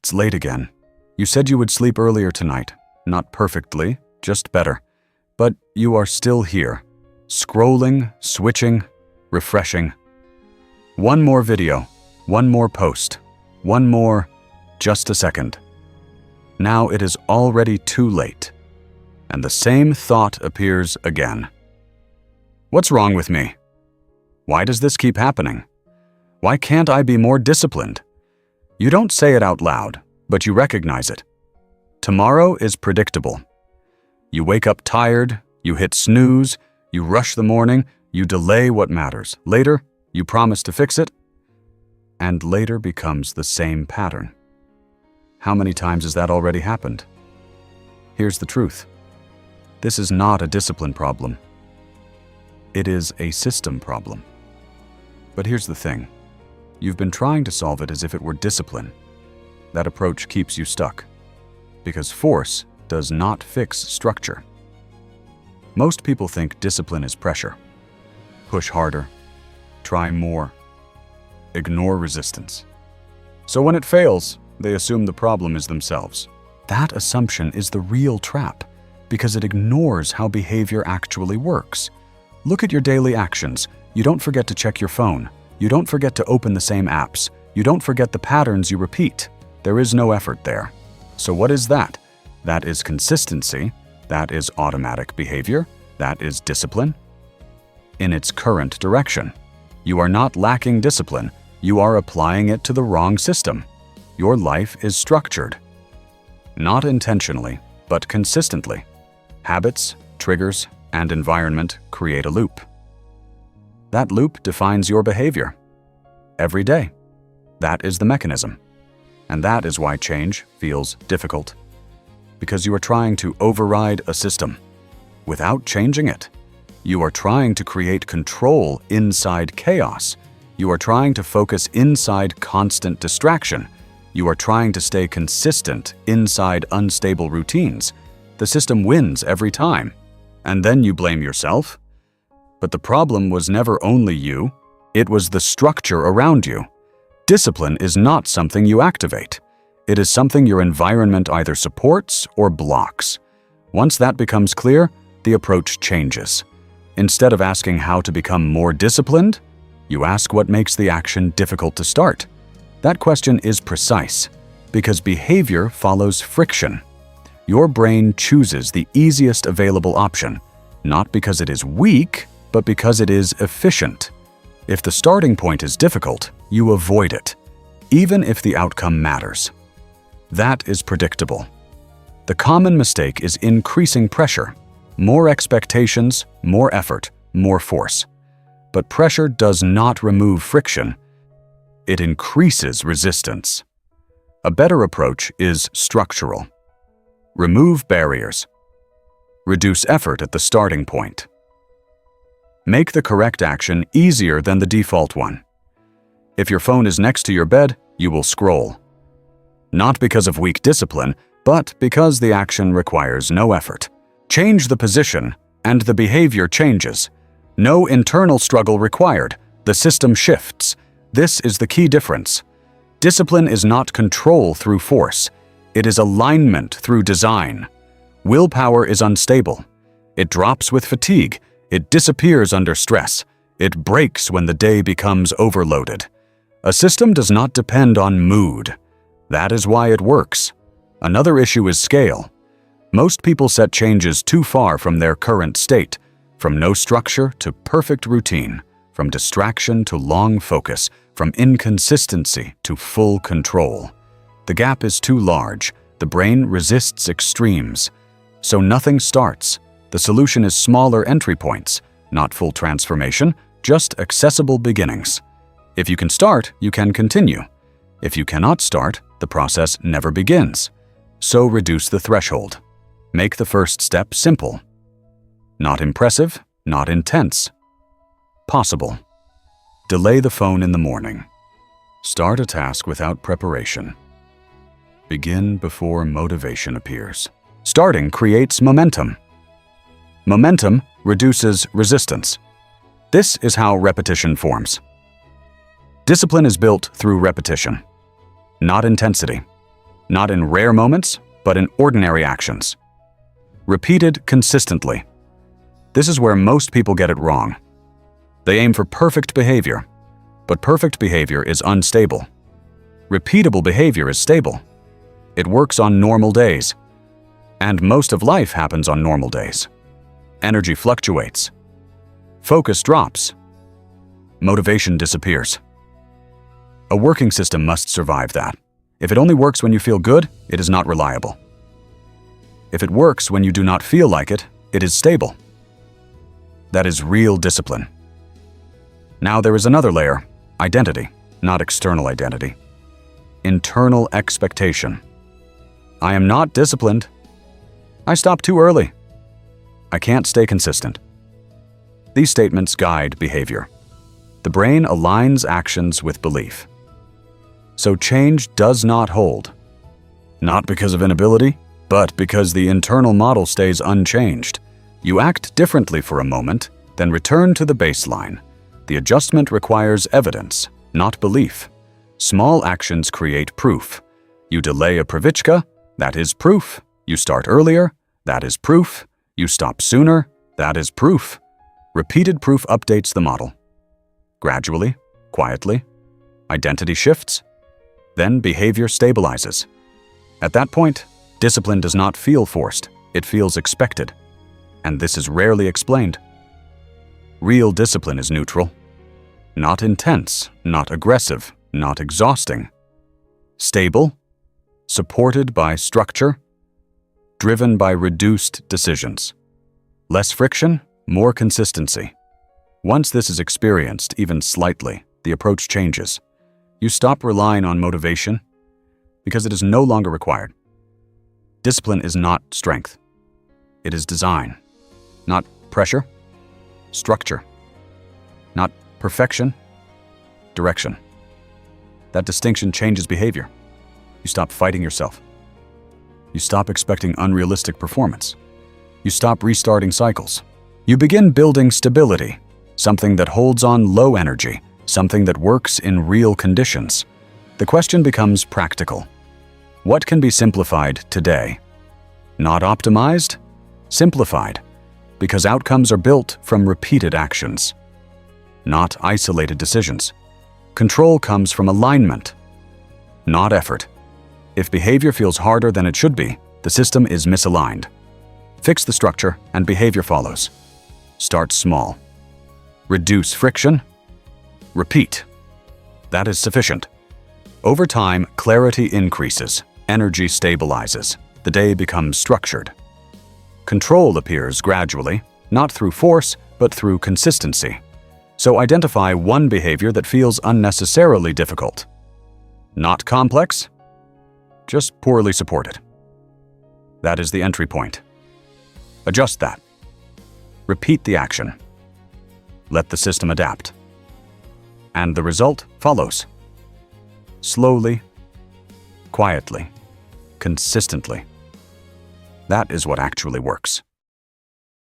It's late again. You said you would sleep earlier tonight. Not perfectly, just better. But you are still here. Scrolling, switching, refreshing. One more video, one more post, one more, just a second. Now it is already too late. And the same thought appears again. What's wrong with me? Why does this keep happening? Why can't I be more disciplined? You don't say it out loud, but you recognize it. Tomorrow is predictable. You wake up tired, you hit snooze, you rush the morning, you delay what matters. Later, you promise to fix it, and later becomes the same pattern. How many times has that already happened? Here's the truth. This is not a discipline problem. It is a system problem. But here's the thing. You've been trying to solve it as if it were discipline. That approach keeps you stuck, because force does not fix structure. Most people think discipline is pressure. Push harder, try more, ignore resistance. So when it fails, they assume the problem is themselves. That assumption is the real trap, because it ignores how behavior actually works. Look at your daily actions. You don't forget to check your phone. You don't forget to open the same apps. You don't forget the patterns you repeat. There is no effort there. So what is that? That is consistency. That is automatic behavior. That is discipline. In its current direction. You are not lacking discipline. You are applying it to the wrong system. Your life is structured. Not intentionally, but consistently. Habits, triggers, and environment create a loop. That loop defines your behavior. Every day. That is the mechanism. And that is why change feels difficult. Because you are trying to override a system without changing it. You are trying to create control inside chaos. You are trying to focus inside constant distraction. You are trying to stay consistent inside unstable routines. The system wins every time. And then you blame yourself. But the problem was never only you, it was the structure around you. Discipline is not something you activate. It is something your environment either supports or blocks. Once that becomes clear, the approach changes. Instead of asking how to become more disciplined, you ask what makes the action difficult to start. That question is precise, because behavior follows friction. Your brain chooses the easiest available option, not because it is weak, but because it is efficient. If the starting point is difficult, you avoid it, even if the outcome matters. That is predictable. The common mistake is increasing pressure. More expectations, more effort, more force. But pressure does not remove friction. It increases resistance. A better approach is structural. Remove barriers. Reduce effort at the starting point. Make the correct action easier than the default one. If your phone is next to your bed, you will scroll. Not because of weak discipline, but because the action requires no effort. Change the position, and the behavior changes. No internal struggle required. The system shifts. This is the key difference. Discipline is not control through force. It is alignment through design. Willpower is unstable. It drops with fatigue. It disappears under stress. It breaks when the day becomes overloaded. A system does not depend on mood. That is why it works. Another issue is scale. Most people set changes too far from their current state, from no structure to perfect routine, from distraction to long focus, from inconsistency to full control. The gap is too large. The brain resists extremes. So nothing starts. The solution is smaller entry points, not full transformation, just accessible beginnings. If you can start, you can continue. If you cannot start, the process never begins. So reduce the threshold. Make the first step simple. Not impressive, not intense. Possible. Delay the phone in the morning. Start a task without preparation. Begin before motivation appears. Starting creates momentum. Momentum reduces resistance. This is how repetition forms. Discipline is built through repetition, not intensity. not in rare moments, but in ordinary actions. Repeated consistently. This is where most people get it wrong. They aim for perfect behavior, but perfect behavior is unstable. Repeatable behavior is stable. It works on normal days. And most of life happens on normal days. Energy fluctuates. Focus drops. Motivation disappears. A working system must survive that. If it only works when you feel good, it is not reliable. If it works when you do not feel like it, it is stable. That is real discipline. Now there is another layer, identity, not external identity. Internal expectation. I am not disciplined. I stop too early. I can't stay consistent. These statements guide behavior. The brain aligns actions with belief. So change does not hold. Not because of inability, but because the internal model stays unchanged. You act differently for a moment, then return to the baseline. The adjustment requires evidence, not belief. Small actions create proof. You delay a pravichka, that is proof. You start earlier, that is proof. You stop sooner, that is proof. Repeated proof updates the model. Gradually, quietly, identity shifts, then behavior stabilizes. At that point, discipline does not feel forced, it feels expected. And this is rarely explained. Real discipline is neutral. Not intense, not aggressive, not exhausting. Stable, supported by structure, driven by reduced decisions. Less friction, more consistency. Once this is experienced, even slightly, the approach changes. You stop relying on motivation because it is no longer required. Discipline is not strength. It is design. Not pressure, structure. Not perfection, direction. That distinction changes behavior. You stop fighting yourself. You stop expecting unrealistic performance. You stop restarting cycles. You begin building stability, something that holds on low energy, something that works in real conditions. The question becomes practical. What can be simplified today? Not optimized, simplified, because outcomes are built from repeated actions, not isolated decisions. Control comes from alignment, not effort. If behavior feels harder than it should be, the system is misaligned. Fix the structure and behavior follows. Start small. Reduce friction. Repeat. That is sufficient. Over time, clarity increases, energy stabilizes, the day becomes structured. Control appears gradually, not through force, but through consistency. So identify one behavior that feels unnecessarily difficult. Not complex, just poorly supported. That is the entry point. Adjust that. Repeat the action. Let the system adapt. And the result follows. Slowly, quietly, consistently. That is what actually works.